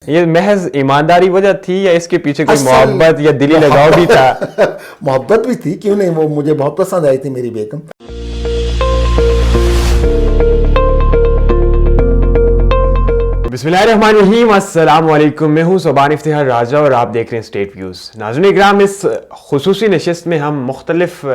یہ محض ایمانداری وجہ تھی یا اس کے پیچھے کوئی محبت یا دلی لگاؤ بھی تھا؟ محبت بھی تھی، کیوں نہیں، وہ مجھے بہت پسند آئی تھی میری بیگم۔ بسم اللہ الرحمن الرحیم، السلام علیکم، میں ہوں صوبان افتخار راجہ اور آپ دیکھ رہے ہیں اسٹیٹ ویوز۔ ناظرین اکرام، اس خصوصی نشست میں ہم مختلف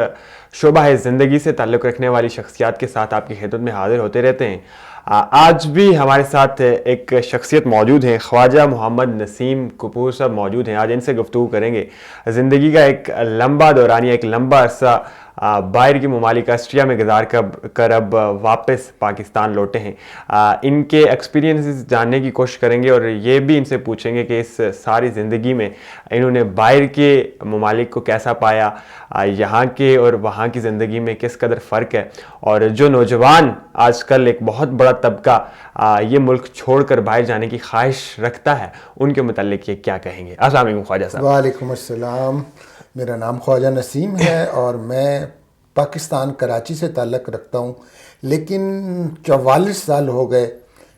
شعبہ زندگی سے تعلق رکھنے والی شخصیات کے ساتھ آپ کی خدمت میں حاضر ہوتے رہتے ہیں۔ آج بھی ہمارے ساتھ ایک شخصیت موجود ہیں، خواجہ محمد نسیم کپور صاحب موجود ہیں۔ آج ان سے گفتگو کریں گے۔ زندگی کا ایک لمبا دورانیہ، ایک لمبا عرصہ باہر کی ممالک آسٹریا میں گزار کر اب واپس پاکستان لوٹے ہیں۔ ان کے ایکسپیرینسز جاننے کی کوشش کریں گے اور یہ بھی ان سے پوچھیں گے کہ اس ساری زندگی میں انہوں نے باہر کے ممالک کو کیسا پایا، یہاں کے اور وہاں کی زندگی میں کس قدر فرق ہے، اور جو نوجوان آج کل ایک بہت بڑا طبقہ یہ ملک چھوڑ کر باہر جانے کی خواہش رکھتا ہے، ان کے متعلق یہ کیا کہیں گے۔ السلام علیکم خواجہ صاحب۔ وعلیکم السلام، میرا نام خواجہ نسیم ہے اور میں پاکستان کراچی سے تعلق رکھتا ہوں، لیکن 44 سال ہو گئے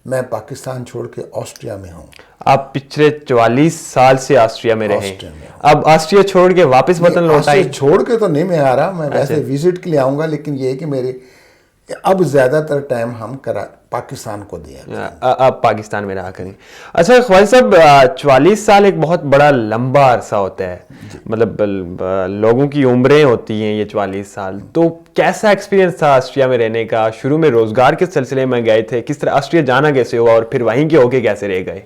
میں پاکستان چھوڑ کے آسٹریا میں ہوں۔ آپ پچھلے 44 سال سے آسٹریا میں رہے، اب آسٹریا چھوڑ کے واپس وطن لوٹ آئے؟ چھوڑ کے تو نہیں میں آ رہا، میں ویسے وزٹ کے لیے آؤں گا، لیکن یہ ہے کہ میرے اب زیادہ تر ٹائم ہم پاکستان کو دیا، اب پاکستان میں رہا کریں۔ اچھا خواجہ صاحب، 44 سال ایک بہت بڑا لمبا عرصہ ہوتا ہے، مطلب لوگوں کی عمریں ہوتی ہیں یہ 44 سال، تو کیسا ایکسپیرینس تھا آسٹریا میں رہنے کا؟ شروع میں روزگار کے سلسلے میں گئے تھے، کس طرح آسٹریا جانا کیسے ہوا، اور پھر وہیں کے ہو کے کیسے رہ گئے؟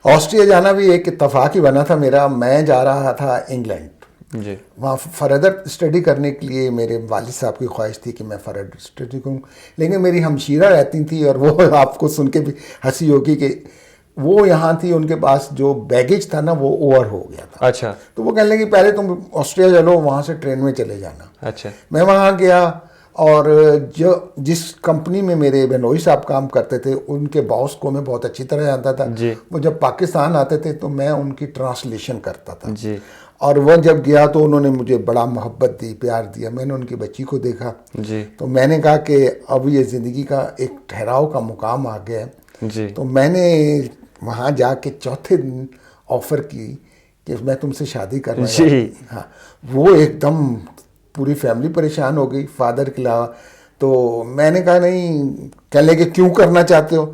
آسٹریا جانا بھی ایک اتفاق ہی بنا تھا میرا۔ میں جا رہا تھا انگلینڈ، جی، وہاں فردر اسٹڈی کرنے کے لیے۔ میرے والد صاحب کی خواہش تھی کہ میں فردر اسٹڈی کروں، لیکن میری ہمشیرہ رہتی تھی، اور وہ آپ کو سن کے بھی ہنسی ہوگی کہ وہ یہاں تھی، ان کے پاس جو بیگیج تھا نا وہ اوور ہو گیا تھا۔ اچھا، تو وہ کہنے لگے پہلے تم آسٹریا چلو، وہاں سے ٹرین میں چلے جانا۔ اچھا، میں وہاں گیا، اور جس کمپنی میں میرے بہنوئی صاحب کام کرتے تھے ان کے باس کو میں بہت اچھی طرح جانتا تھا۔ جی، وہ جب پاکستان آتے تھے تو میں ان کی ٹرانسلیشن کرتا تھا، جی، اور وہ جب گیا تو انہوں نے مجھے بڑا محبت دی، پیار دیا۔ میں نے ان کی بچی کو دیکھا، جی، تو میں نے کہا کہ اب یہ زندگی کا ایک ٹھہراؤ کا مقام آ گیا ہے۔ جی، تو میں نے وہاں جا کے چوتھے دن آفر کی کہ میں تم سے شادی کر رہا ہوں۔ جی، ہاں، وہ ایک دم پوری فیملی پریشان ہو گئی، فادر کے علاوہ۔ تو میں نے کہا نہیں، کہنے لگے کیوں کرنا چاہتے ہو؟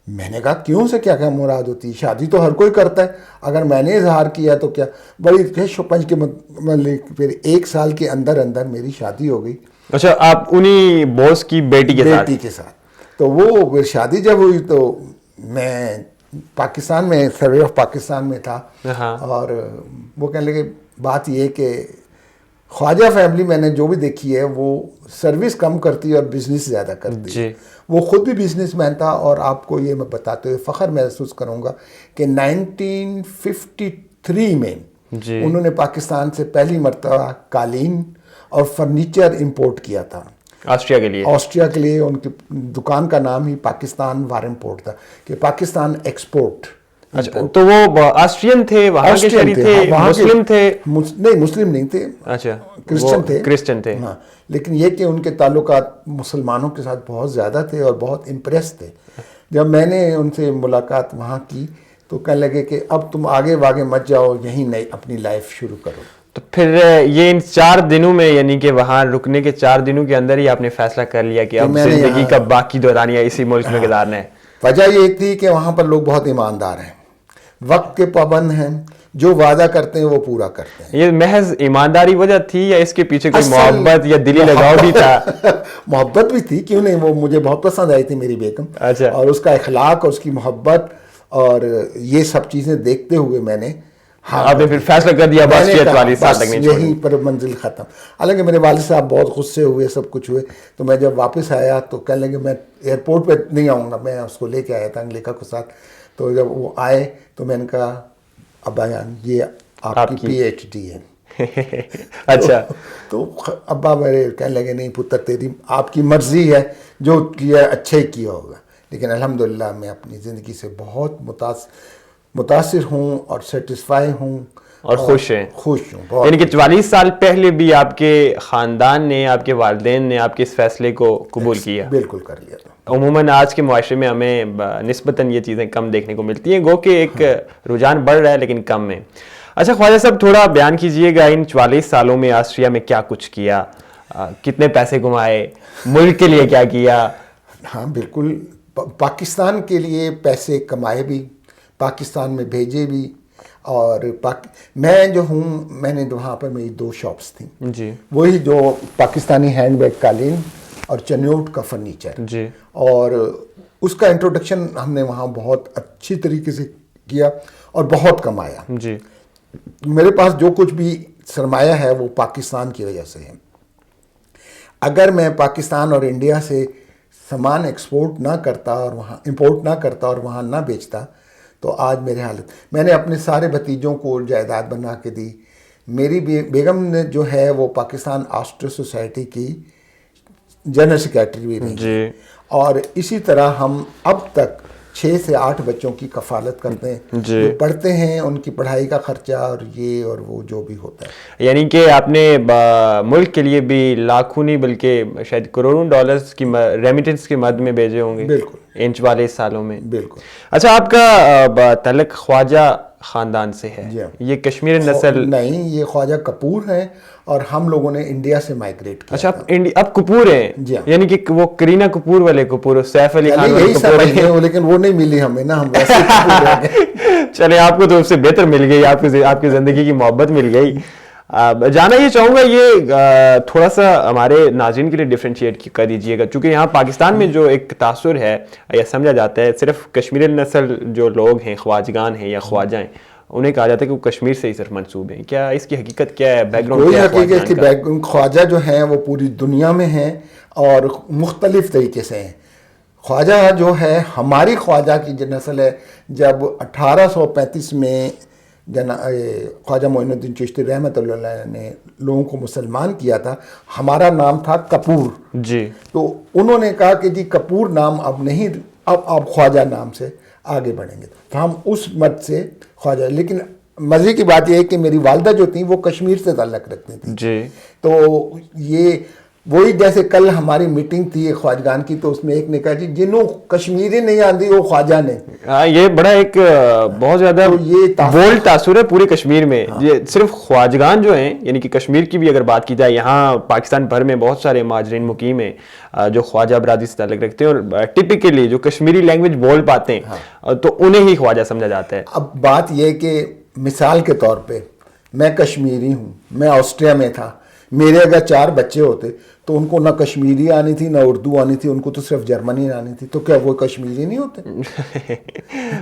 میں نے کہا کیوں سے کیا کیا مراد ہوتی ہے، شادی تو ہر کوئی کرتا ہے، اگر میں نے اظہار کیا تو کیا۔ بڑی کش و پنج کے مطلب پھر 1 سال کے اندر اندر میری شادی ہو گئی۔ اچھا، آپ انہی بوس کی بیٹی کے ساتھ؟ تو وہ پھر شادی جب ہوئی تو میں پاکستان میں سروے آف پاکستان میں تھا، اور وہ کہنے لگے بات یہ کہ خواجہ فیملی میں نے جو بھی دیکھی ہے وہ سروس کم کرتی ہے اور بزنس زیادہ کرتی ہے۔ وہ خود بھی بزنس مین تھا، اور آپ کو یہ میں بتاتے ہوئے فخر محسوس کروں گا کہ 1953 میں انہوں نے پاکستان سے پہلی مرتبہ قالین اور فرنیچر امپورٹ کیا تھا آسٹریا کے لیے۔ ان کی دکان کا نام ہی پاکستان وار امپورٹ تھا، کہ پاکستان ایکسپورٹ۔ اچھا، تو وہ آسٹرین تھے، وہاں کے شہری تھے، مسلم تھے؟ نہیں، مسلم نہیں تھے، اچھا، کرسچن تھے، ہاں، لیکن یہ کہ ان کے تعلقات مسلمانوں کے ساتھ بہت زیادہ تھے اور بہت امپریس تھے۔ جب میں نے ان سے ملاقات وہاں کی تو کہنے لگے کہ اب تم آگے واگے مت جاؤ، یہیں نئی اپنی لائف شروع کرو۔ تو پھر یہ ان 4 دنوں میں، یعنی کہ وہاں رکنے کے 4 دنوں کے اندر ہی آپ نے فیصلہ کر لیا کہ اب زندگی کا باقی دورانیہ اسی ملک میں گزارنا ہے؟ وجہ یہ تھی کہ وہاں پر لوگ بہت ایماندار ہیں، وقت کے پابند ہیں، جو وعدہ کرتے ہیں وہ پورا کرتے ہیں۔ یہ محض ایمانداری وجہ تھی یا اس کے پیچھے کوئی محبت یا دلی لگاؤ بھی تھا؟ محبت بھی تھی، کیوں نہیں، وہ مجھے بہت پسند آئی تھی میری بیگم، اور اس کا اخلاق اور اس کی محبت اور یہ سب چیزیں دیکھتے ہوئے میں نے آپ نے پھر فیصلہ کر دیا بس 44 سال تک نہیں چھوڑیں، یہیں پر منزل ختم۔ حالانکہ میرے والد صاحب بہت غصے ہوئے، سب کچھ ہوئے۔ تو میں جب واپس آیا تو کہنے لگے میں ایئرپورٹ پہ نہیں آؤں گا، میں اس کو لے کے آیا تھا انگلیکا کے ساتھ۔ تو جب وہ آئے تو میں نے کہا ابا جان یہ آپ کی PhD ہے۔ اچھا، تو ابا میرے کہنے لگے نہیں پتر، تیری آپ کی مرضی ہے، جو کیا اچھا ہی کیا ہوگا۔ لیکن الحمدللہ میں اپنی زندگی سے بہت متاثر ہوں اور سیٹسفائی ہوں، اور خوش ہیں. خوش ہوں. یعنی کہ 44 سال پہلے بھی آپ کے خاندان نے, آپ کے والدین نے آپ کے اس فیصلے کو قبول کیا. بالکل کر لیا. عموماً آج کے معاشرے میں ہمیں نسبتاً یہ چیزیں کم دیکھنے کو ملتی ہیں, گو کہ ایک رجحان بڑھ رہا ہے لیکن کم ہے. اچھا خواجہ صاحب, تھوڑا بیان کیجئے گا ان 44 سالوں میں آسٹریا میں کیا کچھ کیا, کتنے پیسے کمائے, ملک کے لیے کیا کیا؟ ہاں بالکل, پاکستان کے لیے پیسے کمائے بھی, پاکستان میں بھیجے بھی, اور میں جو ہوں, میں نے وہاں پر میری 2 شاپس تھیں جی, وہی جو پاکستانی ہینڈ بیگ قالین اور چنیوٹ کا فرنیچر جی, اور اس کا انٹروڈکشن ہم نے وہاں بہت اچھی طریقے سے کیا اور بہت کمایا. جی, میرے پاس جو کچھ بھی سرمایہ ہے وہ پاکستان کی وجہ سے ہے. اگر میں پاکستان اور انڈیا سے سامان ایکسپورٹ نہ کرتا اور وہاں امپورٹ نہ کرتا اور وہاں نہ بیچتا تو آج میرے حالت. میں نے اپنے سارے بھتیجوں کو جائیداد بنا کے دی. میری بیگم نے جو ہے وہ پاکستان آسٹر سوسائٹی کی جنرل سیکریٹری بھی رہی. جی, اور اسی طرح ہم اب تک 6 سے 8 بچوں کی کفالت کرتے ہیں جی, جو پڑھتے ہیں, ان کی پڑھائی کا خرچہ اور یہ اور وہ جو بھی ہوتا ہے. یعنی کہ آپ نے ملک کے لیے بھی لاکھوں نہیں بلکہ شاید کروڑوں ڈالرز کی ریمیٹنس کی مد میں بھیجے ہوں گے بالکل ان 44 سالوں میں. بالکل. اچھا, آپ کا تعلق خواجہ خاندان سے ہے, جی, یہ کشمیر نسل نہیں, یہ خواجہ کپور ہیں اور ہم لوگوں نے انڈیا سے مائگریٹ کیا. اچھا, اب کپور ہیں, جی, یعنی کہ وہ کرینہ کپور والے کپور, سیف علی خان والے کپور ہیں, لیکن وہ نہیں ملی ہمیں نا, ہم ویسے چلے آپ کو تو اس سے بہتر مل گئی, آپ کی زندگی کی محبت مل گئی. جانا یہ چاہوں گا, یہ تھوڑا سا ہمارے ناظرین کے لیے ڈیفرینشیٹ کر دیجئے گا, چونکہ یہاں پاکستان میں جو ایک تاثر ہے یا سمجھا جاتا ہے صرف کشمیر نسل جو لوگ ہیں, خواجگان ہیں یا خواجہ ہیں, انہیں کہا جاتا ہے کہ وہ کشمیر سے ہی صرف منسوب ہیں. کیا اس کی حقیقت کیا ہے, بیک گراؤنڈ کیا ہے؟ کوئی حقیقت کی خواجہ جو ہیں وہ پوری دنیا میں ہیں اور مختلف طریقے سے ہیں. خواجہ جو ہے ہماری خواجہ کی جو نسل ہے, جب 1835 میں خواجہ معین الدین چشتی رحمۃ اللہ علیہ نے لوگوں کو مسلمان کیا تھا, ہمارا نام تھا کپور. جی, تو انہوں نے کہا کہ جی کپور نام اب نہیں, اب آپ خواجہ نام سے آگے بڑھیں گے. تو ہم اس مت سے خواجہ. لیکن مزے کی بات یہ ہے کہ میری والدہ جو تھیں وہ کشمیر سے تعلق رکھتی تھیں. جی, تو یہ وہی جیسے کل ہماری میٹنگ تھی خواجگان کی, تو اس میں ایک نے کہا جی جنہوں کشمیری نہیں آتی وہ خواجہ نے. یہ بڑا ایک بہت زیادہ بولڈ تاثر ہے پورے کشمیر میں. یہ صرف خواجگان جو ہیں, یعنی کہ کشمیر کی بھی اگر بات کی جائے, یہاں پاکستان بھر میں بہت سارے مہاجرین مقیم ہیں جو خواجہ برادری سے تعلق رکھتے ہیں اور ٹپکلی جو کشمیری لینگویج بول پاتے ہیں تو انہیں ہی خواجہ سمجھا جاتا ہے. اب بات یہ کہ مثال کے طور پہ میں کشمیری ہوں, میں آسٹریا میں تھا, میرے اگر 4 بچے ہوتے تو ان کو نہ کشمیری آنی تھی نہ اردو آنی تھی, ان کو تو صرف جرمنی آنی تھی, تو کیا وہ کشمیری نہیں ہوتے؟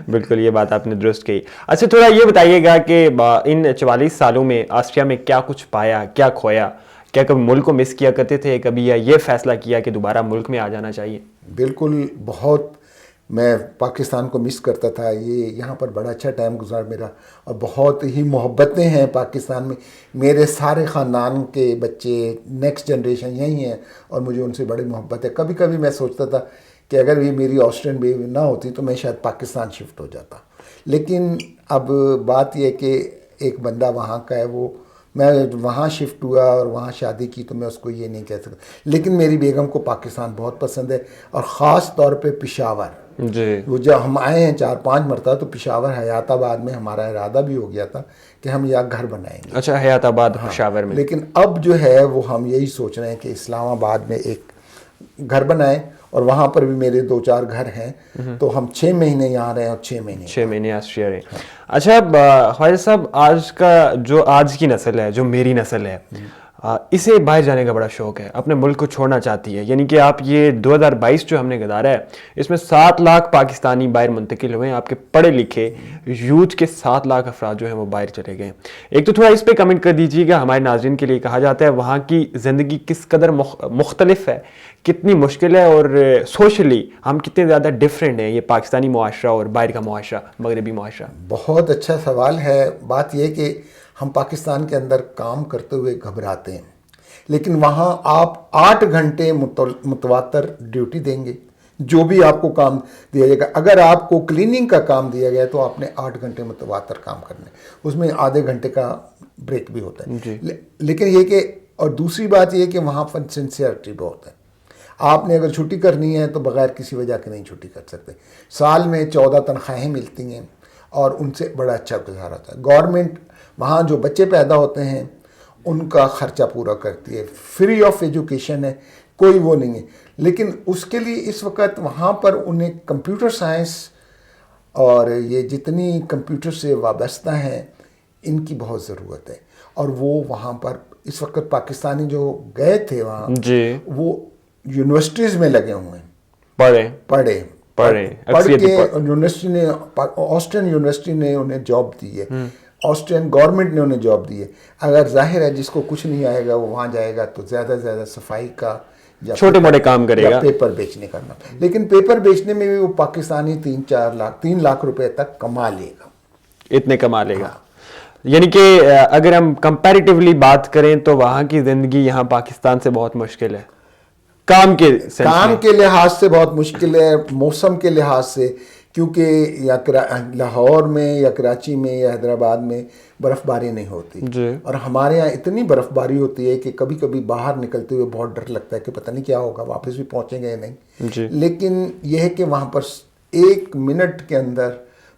بالکل, یہ بات آپ نے درست کہی. اچھا, تھوڑا یہ بتائیے گا کہ ان 44 سالوں میں آسٹریا میں کیا کچھ پایا, کیا کھویا, کیا کبھی ملک کو مس کیا کرتے تھے کبھی, یا یہ فیصلہ کیا کہ دوبارہ ملک میں آ جانا چاہیے؟ بالکل, بہت میں پاکستان کو مس کرتا تھا. یہاں پر بڑا اچھا ٹائم گزار میرا, اور بہت ہی محبتیں ہیں پاکستان میں. میرے سارے خاندان کے بچے نیکسٹ جنریشن یہی ہیں اور مجھے ان سے بڑی محبت ہے. کبھی کبھی میں سوچتا تھا کہ اگر یہ میری آسٹرین بیوی نہ ہوتی تو میں شاید پاکستان شفٹ ہو جاتا. لیکن اب بات یہ کہ ایک بندہ وہاں کا ہے, وہ میں وہاں شفٹ ہوا اور وہاں شادی کی, تو میں اس کو یہ نہیں کہہ سکتا. لیکن میری بیگم کو پاکستان بہت پسند ہے, اور خاص طور پہ پشاور. جی, وہ جب ہم آئے ہیں 4-5 مرتبہ تو پشاور حیات آباد میں ہمارا ارادہ بھی ہو گیا تھا کہ ہم یہاں گھر بنائیں گے. اچھا, حیات آباد پشاور میں. لیکن اب جو ہے وہ ہم یہی سوچ رہے ہیں کہ اسلام آباد میں ایک گھر بنائیں, اور وہاں پر بھی میرے 2-4 گھر ہیں, تو ہم 6 مہینے یہاں رہے اور 6 مہینے آسٹریا رہے. اچھا خواجہ صاحب, آج کی نسل ہے, جو میری نسل ہے, اسے باہر جانے کا بڑا شوق ہے, اپنے ملک کو چھوڑنا چاہتی ہے. یعنی کہ آپ یہ 2022 جو ہم نے گزارا ہے, اس میں 7 لاکھ پاکستانی باہر منتقل ہوئے ہیں. آپ کے پڑھے لکھے یوتھ کے 7 لاکھ افراد جو ہیں وہ باہر چلے گئے. ایک تو تھوڑا اس پہ کمنٹ کر دیجیے گا, ہمارے ناظرین کے لیے کہا جاتا ہے وہاں کی زندگی کس قدر مختلف ہے, کتنی مشکل ہے, اور سوشلی ہم کتنے زیادہ ڈفرینٹ ہیں, یہ پاکستانی معاشرہ اور باہر کا معاشرہ, مغربی معاشرہ. بہت اچھا سوال ہے. بات یہ کہ ہم پاکستان کے اندر کام کرتے ہوئے گھبراتے ہیں, لیکن وہاں آپ 8 گھنٹے متواتر ڈیوٹی دیں گے, جو بھی آپ کو کام دیا جائے گا. اگر آپ کو کلیننگ کا کام دیا گیا تو آپ نے 8 گھنٹے متواتر کام کرنے, اس میں آدھے گھنٹے کا بریک بھی ہوتا ہے. لیکن یہ کہ, اور دوسری بات یہ کہ وہاں پر سنسیئرٹی بہت ہے. آپ نے اگر چھٹی کرنی ہے تو بغیر کسی وجہ کے نہیں چھٹی کر سکتے. سال میں 14 تنخواہیں ملتی ہیں اور ان سے بڑا اچھا گزارا ہوتا ہے. گورنمنٹ وہاں جو بچے پیدا ہوتے ہیں ان کا خرچہ پورا کرتی ہے, فری آف ایجوکیشن ہے, کوئی وہ نہیں ہے. لیکن اس کے لیے اس وقت وہاں پر انہیں کمپیوٹر سائنس اور یہ جتنی کمپیوٹر سے وابستہ ہیں ان کی بہت ضرورت ہے. اور وہ وہاں پر اس وقت پاکستانی جو گئے تھے وہاں وہ یونیورسٹیز میں لگے ہوئے ہیں, پڑھ کے یونیورسٹی نے, آسٹرین یونیورسٹی نے انہیں جاب دی ہے, آسٹرین گورنمنٹ نے انہیں جاب دی ہے. اگر ظاہر ہے جس کو کچھ نہیں آئے گا وہ وہاں جائے گا تو زیادہ سے زیادہ صفائی کا چھوٹے موٹے کام کرے گا, پیپر بیچنے کا. لیکن پیپر بیچنے میں بھی وہ پاکستانی 3 لاکھ روپے تک کما لے گا, اتنے کما لے گا. یعنی کہ اگر ہم کمپیریٹیولی بات کریں تو وہاں کی زندگی یہاں پاکستان سے بہت مشکل ہے, کام کے لحاظ سے بہت مشکل ہے, موسم کے لحاظ سے, کیونکہ یا لاہور میں یا کراچی میں یا حیدرآباد میں برف باری نہیں ہوتی, اور ہمارے یہاں اتنی برف باری ہوتی ہے کہ کبھی کبھی باہر نکلتے ہوئے بہت ڈر لگتا ہے کہ پتہ نہیں کیا ہوگا, واپس بھی پہنچیں گے یا نہیں. لیکن یہ ہے کہ وہاں پر 1 منٹ کے اندر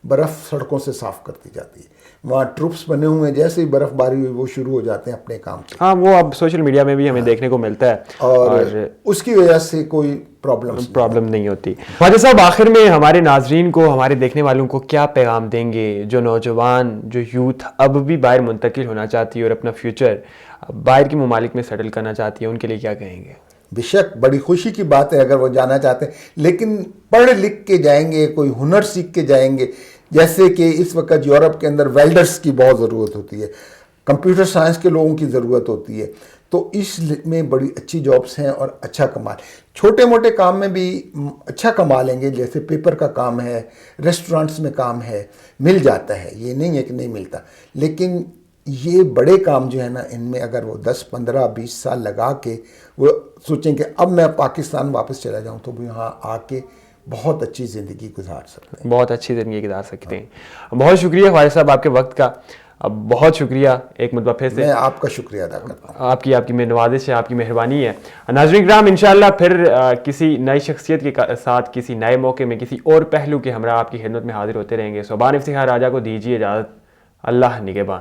برف سڑکوں سے صاف کر دی جاتی ہے. وہاں ٹروپس بنے ہوئے ہیں, جیسے ہی برف باری ہوئی وہ شروع ہو جاتے ہیں اپنے کام سے. ہاں, وہ اب سوشل میڈیا میں بھی ہمیں دیکھنے کو ملتا ہے, اور اس کی وجہ سے کوئی پرابلم نہیں ہوتی. خواجہ صاحب, آخر میں ہمارے ناظرین کو, ہمارے دیکھنے والوں کو کیا پیغام دیں گے جو نوجوان, جو یوتھ اب بھی باہر منتقل ہونا چاہتی ہے اور اپنا فیوچر باہر کے ممالک میں سیٹل کرنا چاہتی ہے, ان کے لیے کیا کہیں گے؟ بے شک بڑی خوشی کی بات ہے اگر وہ جانا چاہتے ہیں, لیکن پڑھ لکھ کے جائیں گے, کوئی ہنر سیکھ کے جائیں گے. جیسے کہ اس وقت یورپ کے اندر ویلڈرز کی بہت ضرورت ہوتی ہے, کمپیوٹر سائنس کے لوگوں کی ضرورت ہوتی ہے, تو اس میں بڑی اچھی جابس ہیں اور اچھا کمال. چھوٹے موٹے کام میں بھی اچھا کما لیں گے, جیسے پیپر کا کام ہے, ریسٹورانٹس میں کام ہے, مل جاتا ہے, یہ نہیں ہے کہ نہیں ملتا. لیکن یہ بڑے کام جو ہے نا, ان میں اگر وہ 10 15 20 سال لگا کے وہ سوچیں کہ اب میں پاکستان واپس چلا جاؤں تو وہ یہاں آ کے بہت اچھی زندگی گزار سکتے ہیں, بہت اچھی زندگی گزار سکتے ہیں. بہت شکریہ خواجہ صاحب آپ کے وقت کا, بہت شکریہ ایک مرتبہ پھر سے. میں آپ کا شکریہ ادا کرتا ہوں. آپ کی نوازش ہے, آپ کی مہربانی ہے. ناظرین کرام, انشاءاللہ پھر کسی نئی شخصیت کے ساتھ, کسی نئے موقع میں, کسی اور پہلو کے ہمراہ آپ کی خدمت میں حاضر ہوتے رہیں گے. صوبان افتخار راجہ کو دیجیے اجازت. اللہ نگہبان.